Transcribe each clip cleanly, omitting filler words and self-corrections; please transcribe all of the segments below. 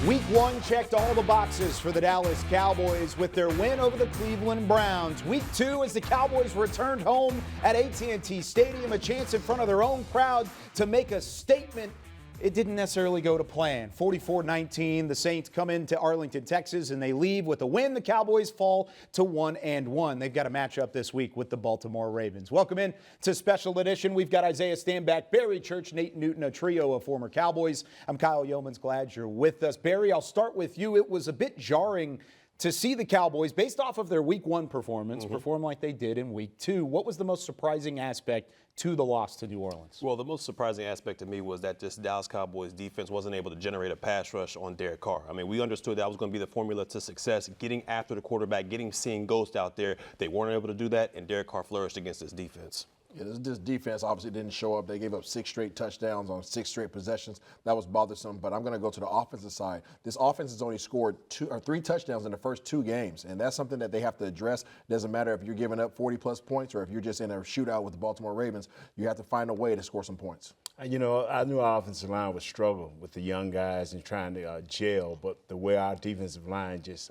Week 1 checked all the boxes for the Dallas Cowboys with their win over the Cleveland Browns. Week 2, as the Cowboys returned home at AT&T Stadium, a chance in front of their own crowd to make a statement. It didn't necessarily go to plan. 44-19, the Saints come into Arlington, Texas, and they leave with a win. The Cowboys fall to 1-1. They've got a matchup this week with the Baltimore Ravens. Welcome in to Special Edition. We've got Isaiah Stanback, Barry Church, Nate Newton, a trio of former Cowboys. I'm Kyle Yeomans. Glad you're with us. Barry, I'll start with you. It was a bit jarring to see the Cowboys, based off of their Week 1 performance, perform like they did in Week 2. What was the most surprising aspect to the loss to New Orleans? Well, the most surprising aspect to me was that this Dallas Cowboys defense wasn't able to generate a pass rush on Derek Carr. I mean, we understood that was going to be the formula to success, getting after the quarterback, seeing ghosts out there. They weren't able to do that, and Derek Carr flourished against this defense. Yeah, this defense obviously didn't show up. They gave up 6 straight touchdowns on 6 straight possessions. That was bothersome, but I'm going to go to the offensive side. This offense has only scored 3 touchdowns in the first 2 games, and that's something that they have to address. It doesn't matter if you're giving up 40-plus points or if you're just in a shootout with the Baltimore Ravens. You have to find a way to score some points. You know, I knew our offensive line would struggle with the young guys and trying to gel, but the way our defensive line just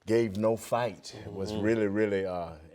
gave no fight. It was really, really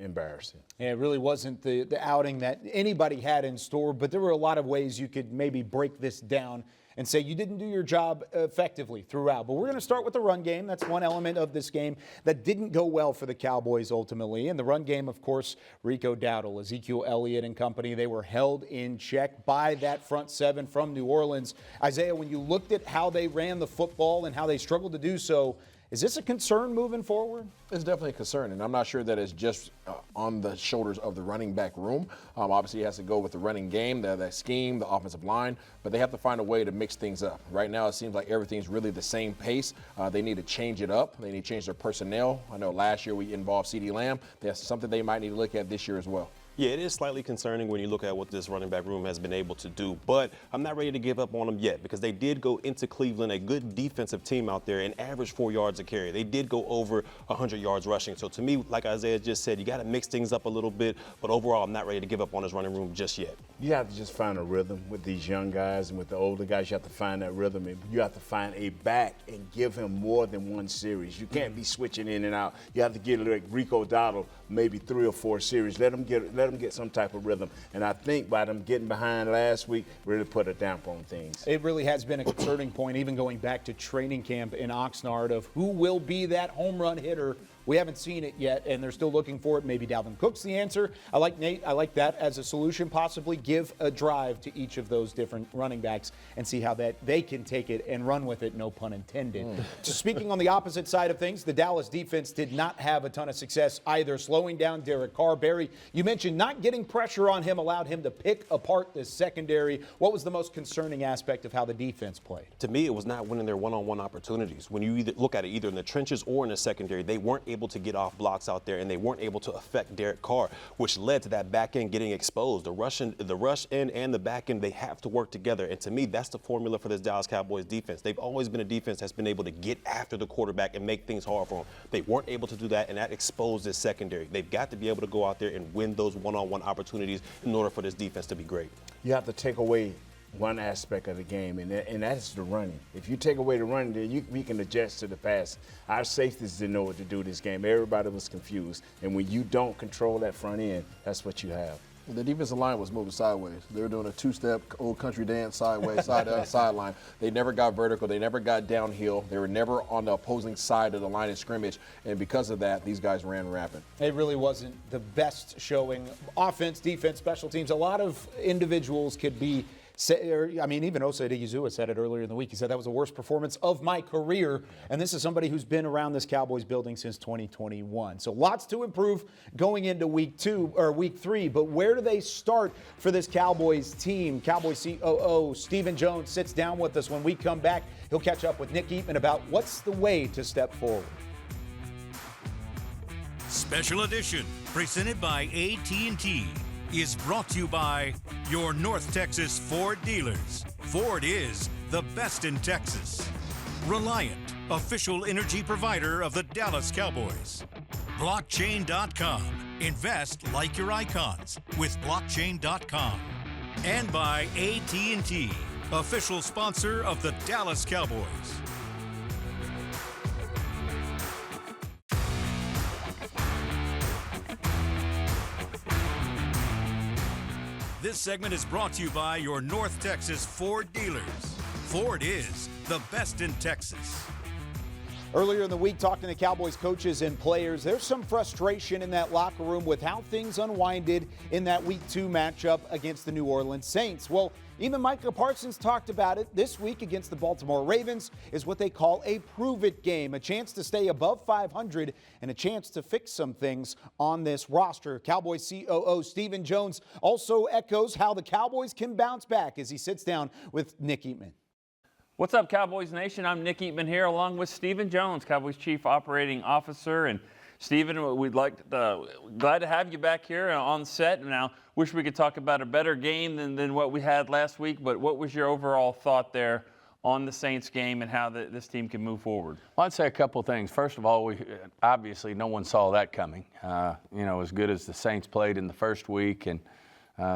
embarrassing. Yeah, it really wasn't the outing that anybody had in store, but there were a lot of ways you could maybe break this down and say you didn't do your job effectively throughout. But we're going to start with the run game. That's one element of this game that didn't go well for the Cowboys ultimately. And the run game, of course, Rico Dowdle, Ezekiel Elliott and company, they were held in check by that front 7 from New Orleans. Isaiah, when you looked at how they ran the football and how they struggled to do so, is this a concern moving forward? It's definitely a concern, and I'm not sure that it's just on the shoulders of the running back room. Obviously, it has to go with the running game, the scheme, the offensive line, but they have to find a way to mix things up. Right now, it seems like everything's really the same pace. They need to change it up. They need to change their personnel. I know last year we involved CeeDee Lamb. That's something they might need to look at this year as well. Yeah, it is slightly concerning when you look at what this running back room has been able to do, but I'm not ready to give up on them yet because they did go into Cleveland, a good defensive team out there, and average 4 yards a carry. They did go over 100 yards rushing. So to me, like Isaiah just said, you got to mix things up a little bit, but overall, I'm not ready to give up on this running room just yet. You have to just find a rhythm with these young guys and with the older guys. You have to find that rhythm, and you have to find a back and give him more than one series. You can't be switching in and out. You have to give like Rico Dowdle maybe 3 or 4 series. Let him get some type of rhythm. And I think by them getting behind last week, really put a damper on things. It really has been a concerning point, even going back to training camp in Oxnard, of who will be that home run hitter. We haven't seen it yet, and they're still looking for it. Maybe Dalvin Cook's the answer. I like Nate. I like that as a solution. Possibly give a drive to each of those different running backs and see how that they can take it and run with it, no pun intended. Speaking on the opposite side of things, the Dallas defense did not have a ton of success either, slowing down Derek Carr. Barry, you mentioned not getting pressure on him allowed him to pick apart the secondary. What was the most concerning aspect of how the defense played? To me, it was not winning their one-on-one opportunities. When you either look at it either in the trenches or in the secondary, they weren't able to get off blocks out there, and they weren't able to affect Derek Carr, which led to that back end getting exposed. The rush end and the back end, they have to work together. And to me, that's the formula for this Dallas Cowboys defense. They've always been a defense that's been able to get after the quarterback and make things hard for them. They weren't able to do that, and that exposed this secondary. They've got to be able to go out there and win those one-on-one opportunities in order for this defense to be great. You have to take away one aspect of the game, and that is the running. If you take away the running, then we can adjust to the pass. Our safeties didn't know what to do this game. Everybody was confused. And when you don't control that front end, that's what you have. The defensive line was moving sideways. They were doing a 2-step old country dance sideways, sideline. They never got vertical. They never got downhill. They were never on the opposing side of the line of scrimmage. And because of that, these guys ran rapid. It really wasn't the best showing. Offense, defense, special teams. A lot of individuals could be even Osa Odighizuwa said it earlier in the week. He said that was the worst performance of my career. And this is somebody who's been around this Cowboys building since 2021. So lots to improve going into week 3. But where do they start for this Cowboys team? Cowboys COO Stephen Jones sits down with us. When we come back, he'll catch up with Nick Eatman about what's the way to step forward. Special edition presented by AT&T. Is brought to you by your North Texas Ford dealers. Ford is the best in Texas. Reliant, official energy provider of the Dallas Cowboys. Blockchain.com. Invest like your icons with Blockchain.com. And by AT&T, official sponsor of the Dallas Cowboys. This segment is brought to you by your North Texas Ford dealers. Ford is the best in Texas. Earlier in the week, talking to Cowboys coaches and players, there's some frustration in that locker room with how things unwinded in that Week 2 matchup against the New Orleans Saints. Well, even Micah Parsons talked about it. This week against the Baltimore Ravens is what they call a prove-it game, a chance to stay above 500 and a chance to fix some things on this roster. Cowboys COO Stephen Jones also echoes how the Cowboys can bounce back as he sits down with Nick Eatman. What's up, Cowboys Nation? I'm Nick Eatman here along with Stephen Jones, Cowboys Chief Operating Officer. And Stephen, glad to have you back here on set. Now, wish we could talk about a better game than what we had last week, but what was your overall thought there on the Saints game and how this team can move forward? Well, I'd say a couple of things. First of all, obviously no one saw that coming. As good as the Saints played in the first week, and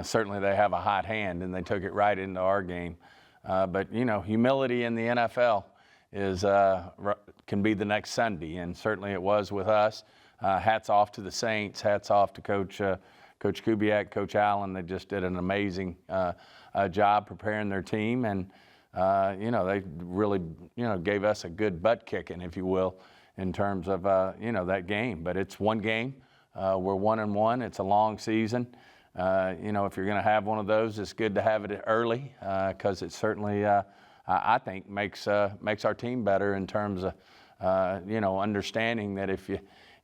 certainly they have a hot hand, and they took it right into our game. But humility in the NFL can be the next Sunday, and certainly it was with us. Hats off to the Saints. Hats off to Coach Kubiak, Coach Allen. They just did an amazing job preparing their team, and they really gave us a good butt kicking, if you will, in terms of that game. But it's one game. We're 1-1. It's a long season. If you're going to have one of those, it's good to have it early because it certainly, I think, makes our team better in terms of, understanding that if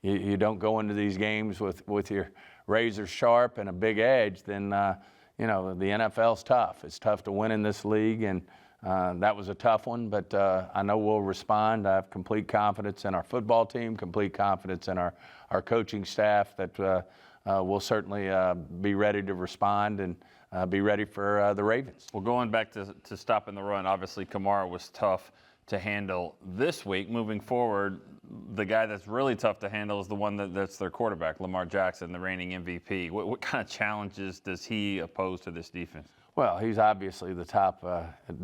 you don't go into these games with your razor sharp and a big edge, then, the NFL's tough. It's tough to win in this league, and that was a tough one, but I know we'll respond. I have complete confidence in our football team, complete confidence in our coaching staff that we'll certainly be ready to respond and be ready for the Ravens. Well, going back to stopping the run, obviously Kamara was tough to handle this week. Moving forward, the guy that's really tough to handle is the one that's their quarterback, Lamar Jackson, the reigning MVP. What kind of challenges does he pose to this defense? Well, he's obviously the top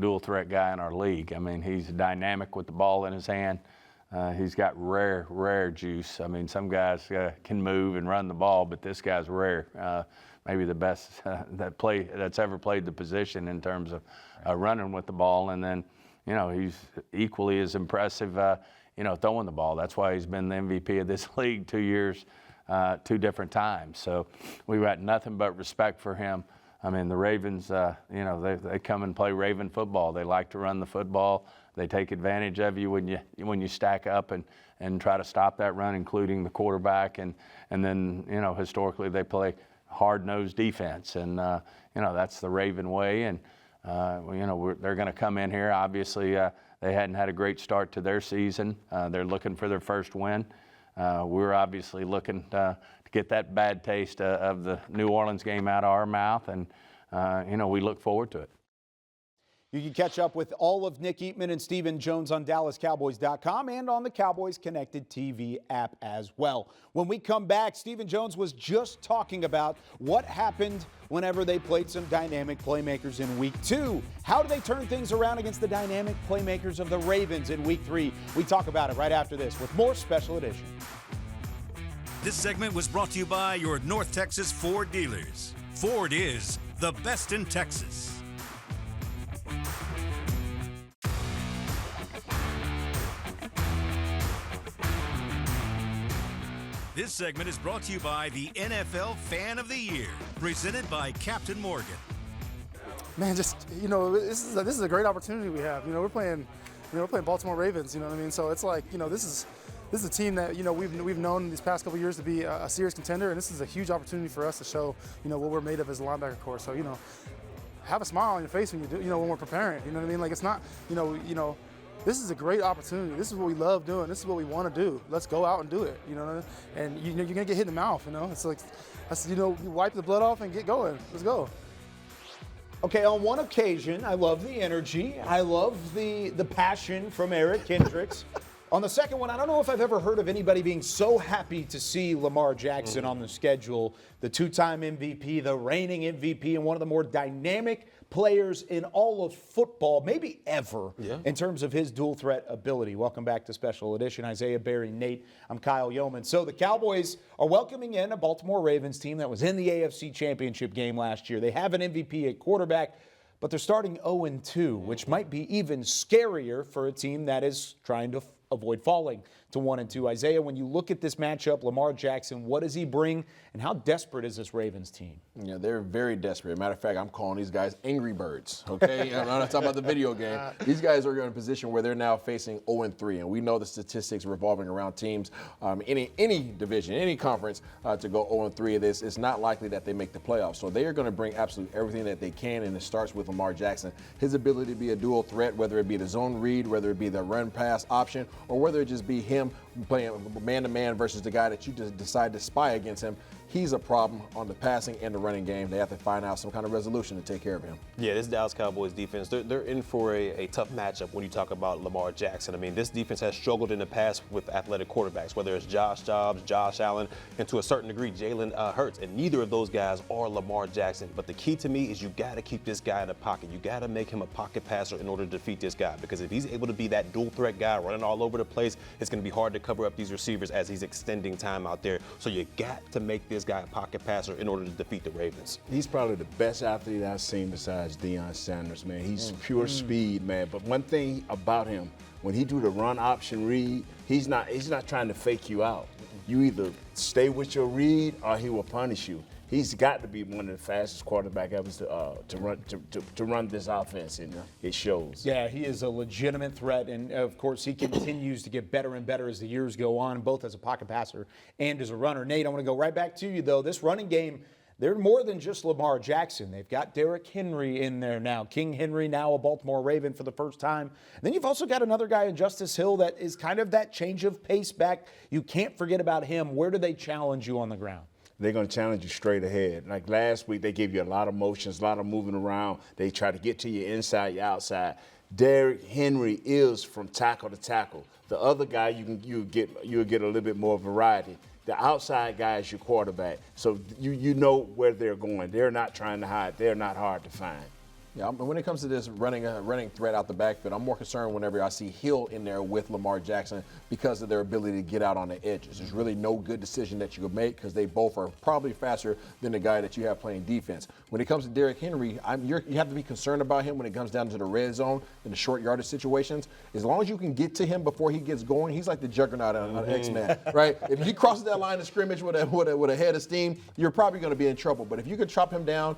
dual threat guy in our league. I mean, he's dynamic with the ball in his hand. He's got rare juice. I mean, some guys can move and run the ball, but this guy's rare. Maybe the best that's ever played the position in terms of running with the ball. And then, he's equally as impressive, throwing the ball. That's why he's been the MVP of this league 2 years, 2 different times. So we've got nothing but respect for him. I mean, the Ravens, they come and play Raven football. They like to run the football. They take advantage of you when you stack up and try to stop that run, including the quarterback. And then, historically they play hard-nosed defense. And, that's the Raven way. And, they're going to come in here. Obviously, they hadn't had a great start to their season. They're looking for their first win. We're obviously looking to get that bad taste of the New Orleans game out of our mouth. And, we look forward to it. You can catch up with all of Nick Eatman and Stephen Jones on DallasCowboys.com and on the Cowboys Connected TV app as well. When we come back, Stephen Jones was just talking about what happened whenever they played some dynamic playmakers in Week 2. How do they turn things around against the dynamic playmakers of the Ravens in Week 3? We talk about it right after this with more Special Edition. This segment was brought to you by your North Texas Ford dealers. Ford is the best in Texas. This segment is brought to you by the NFL Fan of the Year, presented by Captain Morgan. Man, this is a great opportunity we have. We're playing Baltimore Ravens. You know what I mean? So it's like, this is a team that we've known these past couple of years to be a serious contender, and this is a huge opportunity for us to show what we're made of as a linebacker corps. So have a smile on your face when you do when we're preparing. You know what I mean? Like, it's not this is a great opportunity. This is what we love doing. This is what we want to do. Let's go out and do it. And you're gonna get hit in the mouth. It's like, wipe the blood off and get going. Let's go. Okay, on one occasion, I love the energy. I love the passion from Eric Kendricks. On the second one, I don't know if I've ever heard of anybody being so happy to see Lamar Jackson on the schedule, the 2-time MVP, the reigning MVP, and one of the more dynamic players in all of football, maybe ever, in terms of his dual threat ability. Welcome back to Special Edition. Isaiah, Barry, Nate. I'm Kyle Yeoman. So the Cowboys are welcoming in a Baltimore Ravens team that was in the AFC Championship game last year. They have an MVP at quarterback, but they're starting 0-2, which might be even scarier for a team that is trying to avoid falling to 1-2. Isaiah, when you look at this matchup, Lamar Jackson, what does he bring, and how desperate is this Ravens team? Yeah, they're very desperate. Matter of fact, I'm calling these guys Angry Birds, okay? I'm not talking about the video game. These guys are in a position where they're now facing 0-3, and we know the statistics revolving around teams, any division, any conference, to go 0-3 of this. It's not likely that they make the playoffs. So they are going to bring absolutely everything that they can, and it starts with Lamar Jackson. His ability to be a dual threat, whether it be the zone read, whether it be the run-pass option, or whether it just be him playing man-to-man versus the guy that you just decide to spy against him. He's a problem on the passing and the running game. They have to find out some kind of resolution to take care of him. Yeah, this Dallas Cowboys defense, they're in for a tough matchup when you talk about Lamar Jackson. I mean, this defense has struggled in the past with athletic quarterbacks, whether it's Josh Dobbs, Josh Allen, and to a certain degree, Jalen Hurts. And neither of those guys are Lamar Jackson. But the key to me is you got to keep this guy in the pocket. You got to make him a pocket passer in order to defeat this guy. Because if he's able to be that dual threat guy running all over the place, it's going to be hard to cover up these receivers as he's extending time out there. So you got to make this guy a pocket passer in order to defeat the Ravens. He's probably the best athlete I've seen besides Deion Sanders, man. He's pure speed, man. But one thing about him, when he do the run option read, he's not trying to fake you out. You either stay with your read or he will punish you. He's got to be one of the fastest quarterback ever to run this offense, and it shows. Yeah, he is a legitimate threat, and of course he continues to get better and better as the years go on, both as a pocket passer and as a runner. Nate, I want to go right back to you, though. This running game, they're more than just Lamar Jackson. They've got Derrick Henry in there now. King Henry, now a Baltimore Raven for the first time. And then you've also got another guy in Justice Hill that is kind of that change of pace back. You can't forget about him. Where do they challenge you on the ground? They're going to challenge you straight ahead. Like last week, they gave you a lot of motions, a lot of moving around. They try to get to you inside, you outside. Derrick Henry is from tackle to tackle. The other guy, you'll get a little bit more variety. The outside guy is your quarterback, so you know where they're going. They're not trying to hide. They're not hard to find. Yeah, when it comes to this running threat out the backfield, I'm more concerned whenever I see Hill in there with Lamar Jackson because of their ability to get out on the edges. There's really no good decision that you could make because they both are probably faster than the guy that you have playing defense. When it comes to Derrick Henry, you have to be concerned about him when it comes down to the red zone and the short yardage situations. As long as you can get to him before he gets going, he's like the juggernaut on X-Men, right? If he crosses that line of scrimmage with a head of steam, you're probably going to be in trouble. But if you could chop him down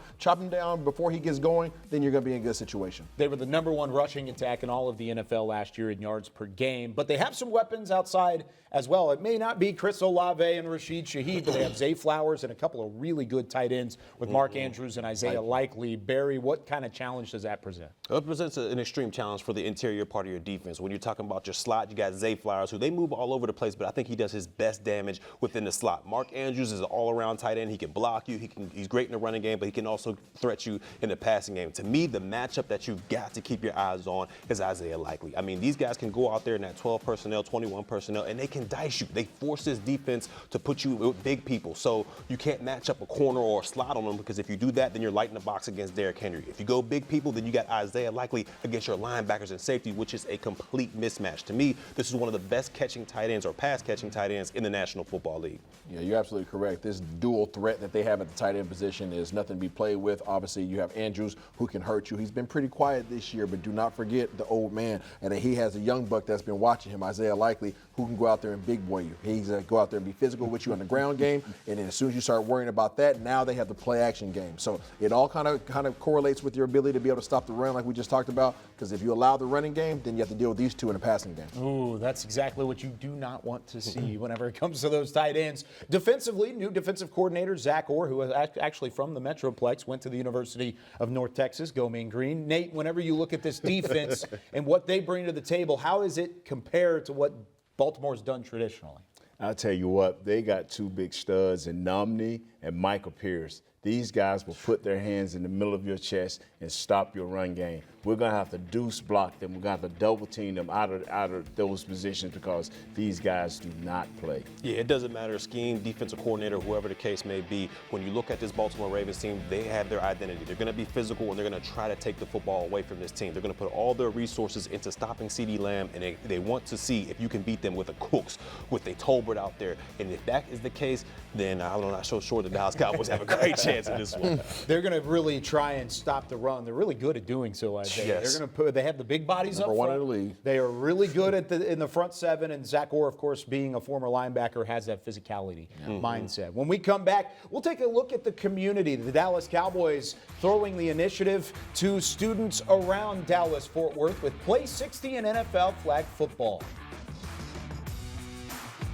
before he gets going, then you're going to be in a good situation. They were the #1 rushing attack in all of the NFL last year in yards per game, but they have some weapons outside as well. It may not be Chris Olave and Rashid Shaheed, but they have Zay Flowers and a couple of really good tight ends with Mark Andrews and Isaiah Likely. Barry, what kind of challenge does that present? It presents an extreme challenge for the interior part of your defense. When you're talking about your slot, you got Zay Flowers, who they move all over the place, but I think he does his best damage within the slot. Mark Andrews is an all-around tight end. He can block you. He's great in the running game, but he can also threat you in the passing game. To me, the matchup that you've got to keep your eyes on is Isaiah Likely. I mean, these guys can go out there in that 12 personnel, 21 personnel, and they can dice you. They force this defense to put you with big people. So you can't match up a corner or a slot on them because if you do that, then you're lighting the box against Derrick Henry. If you go big people, then you got Isaiah Likely against your linebackers and safety, which is a complete mismatch. To me, this is one of the best catching tight ends or pass catching tight ends in the National Football League. Yeah, you're absolutely correct. This dual threat that they have at the tight end position is nothing to be played with. Obviously, you have Andrews who can hurt you. He's been pretty quiet this year, but do not forget the old man. And he has a young buck that's been watching him, Isaiah Likely, who can go out there and big boy you. He's go out there and be physical with you on the ground game. And then as soon as you start worrying about that, now they have the play action game. So it all kind of correlates with your ability to be able to stop the run like we just talked about. Because if you allow the running game, then you have to deal with these two in the passing game. Ooh, that's exactly what you do not want to see whenever it comes to those tight ends. Defensively, new defensive coordinator Zach Orr, who is actually from the Metroplex, went to the University of North Texas, go Mean Green. Nate, whenever you look at this defense and what they bring to the table, how is it compared to what Baltimore's done traditionally? I'll tell you what, they got two big studs in Nomney and Michael Pierce. these guys will put their hands in the middle of your chest and stop your run game. We're going to have to deuce block them. We're going to have to double team them out of those positions because these guys do not play. Yeah, it doesn't matter, scheme, defensive coordinator, whoever the case may be. When you look at this Baltimore Ravens team, they have their identity. They're going to be physical, and they're going to try to take the football away from this team. They're going to put all their resources into stopping CeeDee Lamb, and they want to see if you can beat them with a Cooks, with a Tolbert out there. And if that is the case, then I'm not so sure the Dallas Cowboys have a great chance in this one. They're going to really try and stop the run. They're really good at doing so, I think. Yes. They have the big bodies Number up one front. in the league. They are really good in the front seven, and Zach Orr, of course, being a former linebacker, has that physicality mindset. When we come back, we'll take a look at the community. The Dallas Cowboys throwing the initiative to students around Dallas-Fort Worth with Play 60 and NFL flag football.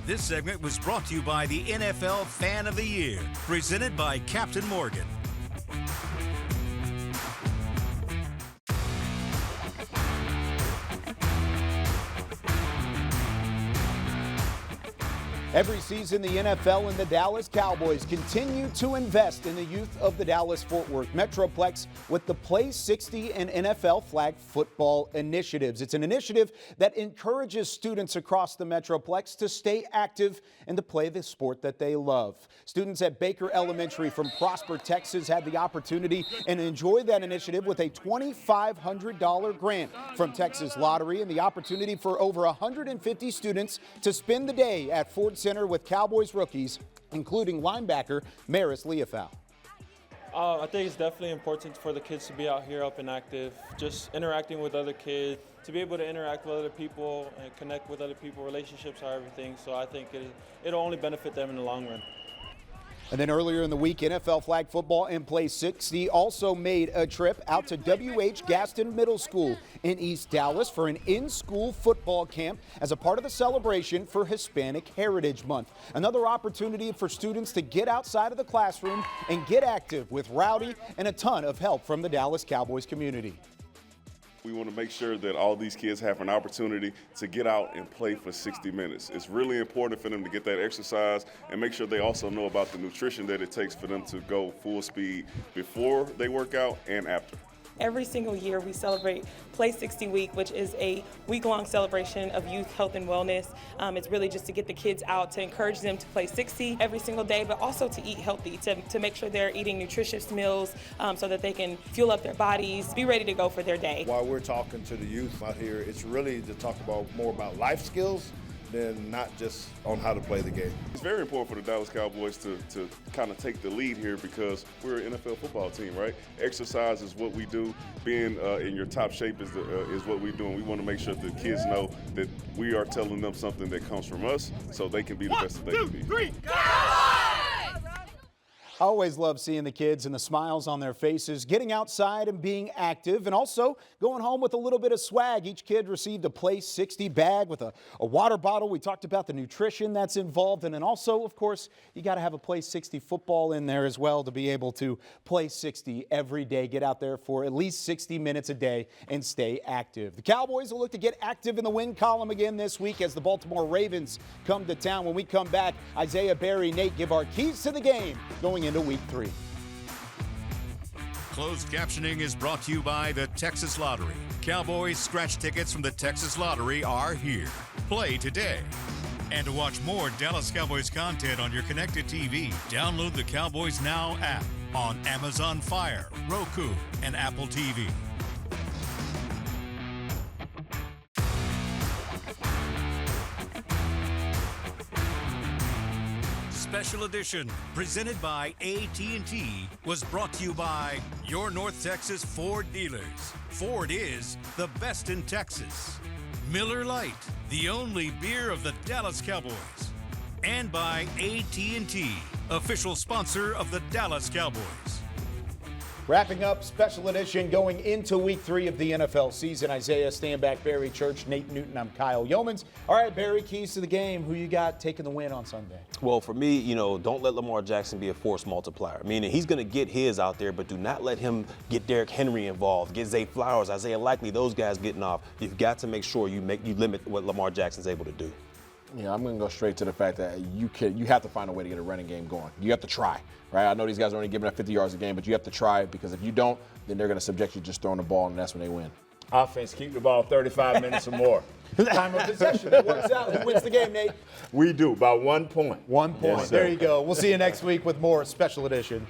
This segment was brought to you by the NFL Fan of the Year, presented by Captain Morgan. Every season, the NFL and the Dallas Cowboys continue to invest in the youth of the Dallas-Fort Worth Metroplex with the Play 60 and NFL flag football initiatives. It's an initiative that encourages students across the Metroplex to stay active and to play the sport that they love. Students at Baker Elementary from Prosper, Texas had the opportunity and enjoyed that initiative with a $2,500 grant from Texas Lottery and the opportunity for over 150 students to spend the day at Ford Center with Cowboys rookies, including linebacker Maris Leofau. I think it's definitely important for the kids to be out here up and active, just interacting with other kids, to be able to interact with other people and connect with other people. Relationships are everything, so I think it'll only benefit them in the long run. And then earlier in the week, NFL flag football and Play 60 also made a trip out to W.H. Gaston Middle School in East Dallas for an in-school football camp as a part of the celebration for Hispanic Heritage Month. Another opportunity for students to get outside of the classroom and get active with Rowdy and a ton of help from the Dallas Cowboys community. We want to make sure that all these kids have an opportunity to get out and play for 60 minutes. It's really important for them to get that exercise and make sure they also know about the nutrition that it takes for them to go full speed before they work out and after. Every single year we celebrate Play 60 Week, which is a week-long celebration of youth health and wellness. It's really just to get the kids out, to encourage them to play 60 every single day, but also to eat healthy, to make sure they're eating nutritious meals so that they can fuel up their bodies, be ready to go for their day. While we're talking to the youth out here, it's really to talk more about life skills than not just on how to play the game. It's very important for the Dallas Cowboys to kind of take the lead here because we're an NFL football team, right? Exercise is what we do. Being in your top shape is what we do, and we want to make sure that kids know that we are telling them something that comes from us so they can be the best that they can be. 1, 2, 3, I always love seeing the kids and the smiles on their faces, getting outside and being active, and also going home with a little bit of swag. Each kid received a Play 60 bag with a water bottle. We talked about the nutrition that's involved, and then also, of course, you got to have a Play 60 football in there as well to be able to play 60 every day. Get out there for at least 60 minutes a day and stay active. The Cowboys will look to get active in the win column again this week as the Baltimore Ravens come to town. When we come back, Isaiah, Barry, Nate give our keys to the game going into Week 3. Closed captioning is brought to you by the Texas Lottery. Cowboys scratch tickets from the Texas Lottery are here. Play today. And to watch more Dallas Cowboys content on your connected TV, download the Cowboys Now app on Amazon Fire, Roku, and Apple TV. Special edition presented by AT&T was brought to you by your North Texas Ford dealers. Ford is the best in Texas. Miller Lite, the only beer of the Dallas Cowboys. And by AT&T, official sponsor of the Dallas Cowboys. Wrapping up special edition going into Week 3 of the NFL season. Isaiah, Stanback, Barry Church, Nate Newton. I'm Kyle Yeomans. All right, Barry, keys to the game. Who you got taking the win on Sunday? Well, for me, don't let Lamar Jackson be a force multiplier. Meaning he's going to get his out there, but do not let him get Derrick Henry involved, get Zay Flowers, Isaiah Likely, those guys getting off. You've got to make sure you limit what Lamar Jackson's able to do. Yeah, I'm going to go straight to the fact that you have to find a way to get a running game going. You have to try, right? I know these guys are only giving up 50 yards a game, but you have to try, because if you don't, then they're going to subject you to just throwing the ball, and that's when they win. Offense, keep the ball 35 minutes or more. Time of possession. It works out. Who wins the game, Nate? We do, by 1 point. 1 point. Yes, sir. There you go. We'll see you next week with more Special Edition.